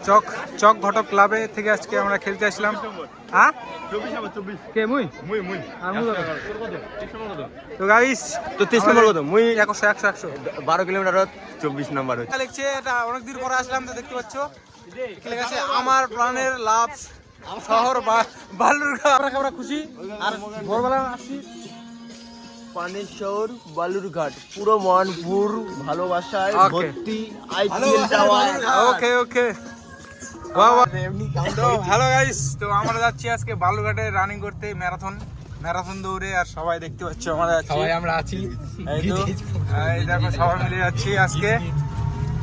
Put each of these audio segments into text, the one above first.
চক চক ঘটক ক্লাবে থেকে আজকে আমরা খেলতে আসলাম। হ্যাঁ কে মুই তো গাইস তো 30 নম্বর কত? মুই 100 12 কিলোমিটার 24 নম্বর হচ্ছে। লিখছে এটা অনেক দিন পরে আসলাম তো দেখতে পাচ্ছ লেখা আছে আমার প্রাণের লাভ শহর বালুরঘাট। আমরা খুশি আর ভোরবেলা আসছি পানির শহর বালুরঘাট, পুরো মনপুর ভালোবাসায় ভর্তি আইপিএল যাওয়া। ওকে ওকে তো হ্যালো গাইস, তো আমরা যাচ্ছি আজকে বালুরঘাটে রানিং করতে, ম্যারাথন দৌড়ে। আর সবাই দেখতে পাচ্ছ আমরা আছি, এই তো এই দেখো সবাই মিলে যাচ্ছি আজকে।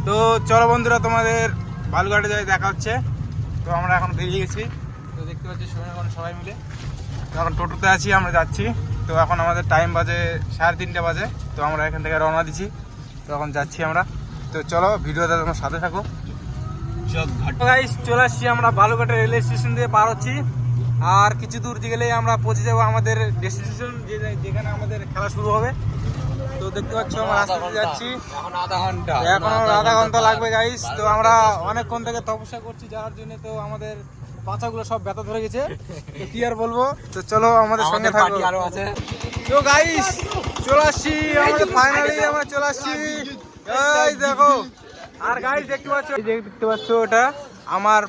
তো চলো বন্ধুরা, তোমাদের বালুরঘাটে যাই দেখা হচ্ছে। তো আমরা এখন বেরিয়ে গেছি, তো দেখতে পাচ্ছি সবাই মিলে এখন টোটোতে আছি, আমরা যাচ্ছি। তো এখন আমাদের টাইম বাজে 3:30 বাজে, তো আমরা এখান থেকে রওনা দিচ্ছি। তো এখন যাচ্ছি আমরা। তো চলো ভিডিওতে তোমার সাথে থাকো। চলে আসছি আমরা বালুরঘাটের রেলওয়ে স্টেশন দিয়ে পার হচ্ছি। আর কিছু দূর গেলেই আমরা পৌঁছে যাবো আমাদের ডেস্টিনেশন, যেখানে আমাদের খেলা শুরু হবে। তো দেখতে পাচ্ছ আমরা রাস্তাতে যাচ্ছি, এখন আধা ঘন্টা লাগবে গাইস। তো আমরা অনেকক্ষণ থেকে তপস্যা করছি যাওয়ার জন্য, তো আমাদের পাছাগুলো সব ব্যথা ধরে গেছে, তো কি আর বলবো। তো চলো আমাদের সঙ্গে থাকো। তো গাইস চলে আসছি আমাদের, ফাইনালি আমরা চলে আসছি। এই দেখো, আর গাইস দেখতে পাচ্ছ ওটা আমার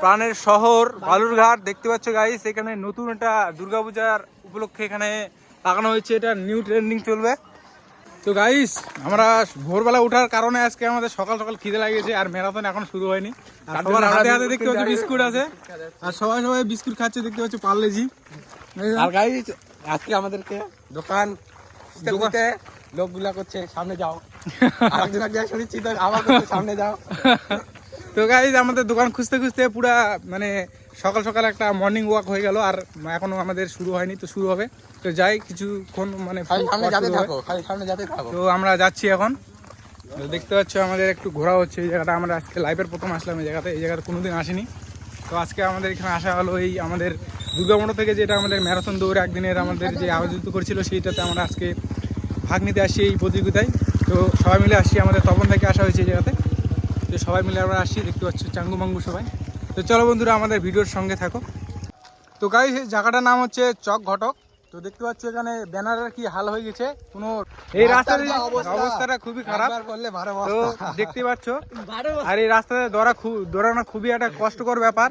প্রাণের শহর বালুরঘাট। দেখতে পাচ্ছ গাইস, এখানে নতুন একটা দুর্গাপূজার উপলক্ষে এখানে লাগানো হয়েছে, এটা নিউ ট্রেন্ডিং চলবে। তো গাইস আমরা ভোরবেলা ওঠার কারণে আজকে আমাদের সকাল সকাল খিদে লাগিয়েছে, আর ম্যারাথন এখন শুরু হয়নি। সবার হাতে হাতে দেখতে পাচ্ছ বিস্কুট আছে, আর সবাই বিস্কুট খাচ্ছে, দেখতে পাচ্ছ পার্লেজি। আর গাইস আজকে আমাদেরকে দোকান লোকগুলা করছে সামনে যাও, আরেকজন শুনেছি তো আবার সামনে যাও। তো গাইস আমাদের দোকান খুঁজতে খুঁজতে পুরা মানে সকাল সকাল একটা মর্নিং ওয়াক হয়ে গেল, আর এখনো আমাদের শুরু হয়নি, তো শুরু হবে। তো যাই কিছুক্ষণ মানে তো আমরা যাচ্ছি এখন। দেখতে পাচ্ছ আমাদের একটু ঘোরা হচ্ছে এই জায়গাটা, আমরা আজকে লাইভের প্রথম আসলাম এই জায়গাটা কোনোদিন আসিনি। তো আজকে আমাদের এখানে আসা হলো এই আমাদের দুর্গামন্ডপ থেকে, যেটা আমাদের ম্যারাথন দৌড়ে একদিনের আমাদের যে আয়োজিত করেছিল, সেইটাতে আমরা আজকে ভাগ নিতে আসছি এই প্রতিযোগিতায়। তো সবাই মিলে আসছি, আমাদের তপন থেকে আসা হয়েছে এই জায়গাতে। তো সবাই মিলে আমরা আসছি, দেখতে পাচ্ছি চাঙ্গু মাঙ্গু সবাই। তো চলো বন্ধুরা আমাদের ভিডিওর সঙ্গে থাকো। তো গাইস এই জায়গাটার নাম হচ্ছে চক ঘটক। তো দেখতে পাচ্ছ এখানে ব্যানারের কি হাল হয়ে গেছে, কোনো এই রাস্তার অবস্থাটা খুবই খারাপ, তো দেখতে পাচ্ছ। আর এই রাস্তাতে দৌড়ানো খুবই একটা কষ্টকর ব্যাপার,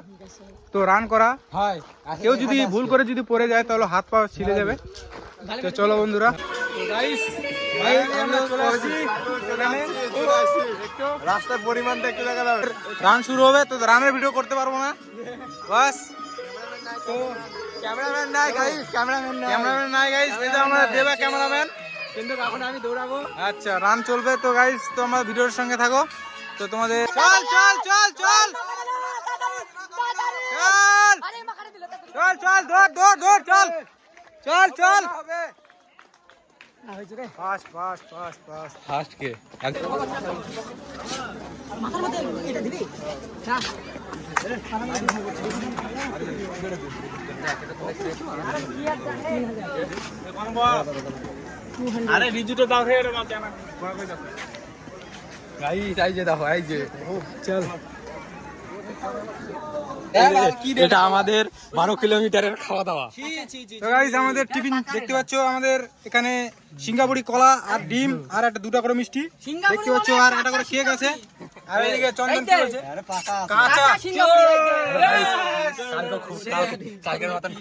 তো রান করা হয়, কেউ যদি ভুল করে যদি পড়ে যায় তাহলে হাত পা ছিঁড়ে যাবে। তো চলো বন্ধুরা, রাস্তার পরিমাণটা একটু দেখা যাবে। রান শুরু হবে, তো রানের ভিডিও করতে পারবো না বাস। তো ক্যামেরাম্যান নাই গাইস, এই যে আমরা দেবা ক্যামেরাম্যান, কিন্তু এখন আমি দৌড়াবো। আচ্ছা রান চলবে। তো গাইস তো আমার ভিডিওর সঙ্গে থাকো। তো তোমাদের চল ফাস্ট কে আরে রিজুটো দাও রে মাকে না গাইস এই যে দেখো, এই যে চল এটা আমাদের 12 কিলোমিটারের খাওয়া দাওয়া। তো গাইস আমাদের টিফিন দেখতে পাচ্ছ, আমাদের এখানে সিঙ্গাপুরি কলা আর ডিম আর একটা 2টা করে মিষ্টি দেখতে পাচ্ছ, আর একটা করে কেক আছে। আর এদিকে চন্দন কি বলছে, কাঁচা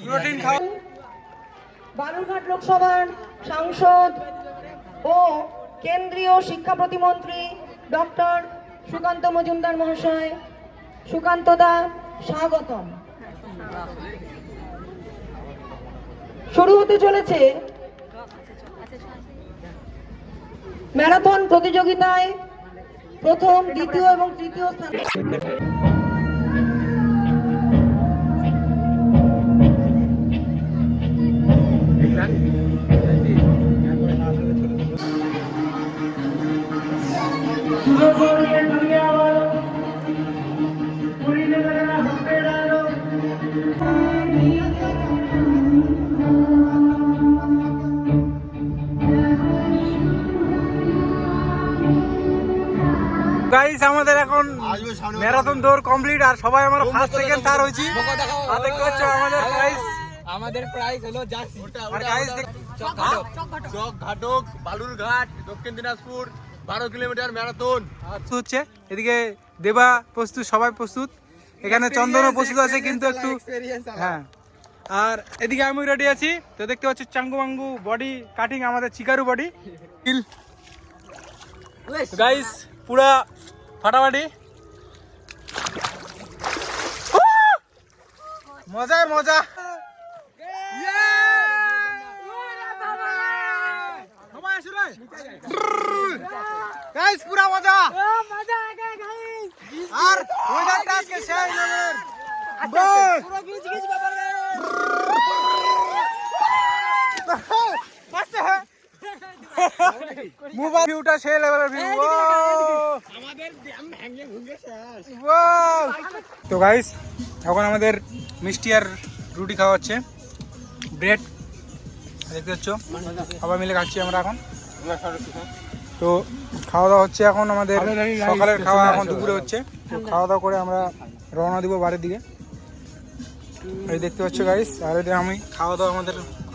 প্রোটিন খাও। বালুরঘাট লোকসভার সাংসদ ও কেন্দ্রীয় শিক্ষা প্রতিমন্ত্রী ডক্টর সুকান্ত মজুমদার মহাশয়, সুকান্ত দা স্বাগতম। শুরু হতে চলেছে ম্যারাথন প্রতিযোগিতায় প্রথম, দ্বিতীয় এবং তৃতীয় স্থান। গাইস আমাদের এখন ম্যারাথন দৌড় কমপ্লিট আর সবাই আমরা ফার্স্ট সেকেন্ড থার্ড হয়েছি। আর দেখতে পাচ্ছ আমাদের প্রাইস হলো জার্সি। আর গাইস চক ঘাটক বালুরঘাট দক্ষিণ দিনাজপুর 12 কিলোমিটার ম্যারাথন। হচ্ছে এদিকে দেবা প্রস্তুত, সবাই প্রস্তুত, এখানে চন্দনও প্রস্তুত আছে কিন্তু একটু হ্যাঁ। আর এদিকে আমি রেডি আছি। তো দেখতে পাচ্ছি চাঙ্গু মাঙ্গু বডি কাটিং, আমাদের চিকারু বডি গাইস পুরা ফাটাফাটি, মজায় মজা। গাইস পুরা মজা আর ওয়েদারটা আজকে সেই লেভেলের। মোবাইল ভিউটা সেই লেভেলের ভিউ। তো গাইস এখন আমাদের মিষ্টি আর রুটি খাওয়া হচ্ছে, ব্রেড দেখতে পাচ্ছ, সবাই মিলে খাচ্ছি আমরা এখন। তো খাওয়া দাওয়া হচ্ছে এখন আমাদের সকালের খাওয়া, এখন দুপুরে হচ্ছে। তো খাওয়া দাওয়া করে আমরা রওনা দিব বাড়ির দিকে। এই দেখতে পাচ্ছ গাইস, আর এদিকে আমি খাওয়া দাওয়া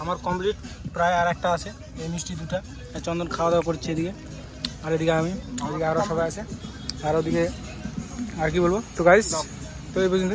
আমার কমপ্লিট, প্রায় আর একটা আছে, এই মিষ্টি দুটা। চন্দন খাওয়া দাওয়া করছে এদিকে, আর এদিকে আমি, ওদিকে আরও সবাই আছে, আর ওদিকে আর কি বলবো। তো গাইস তো এই পর্যন্ত।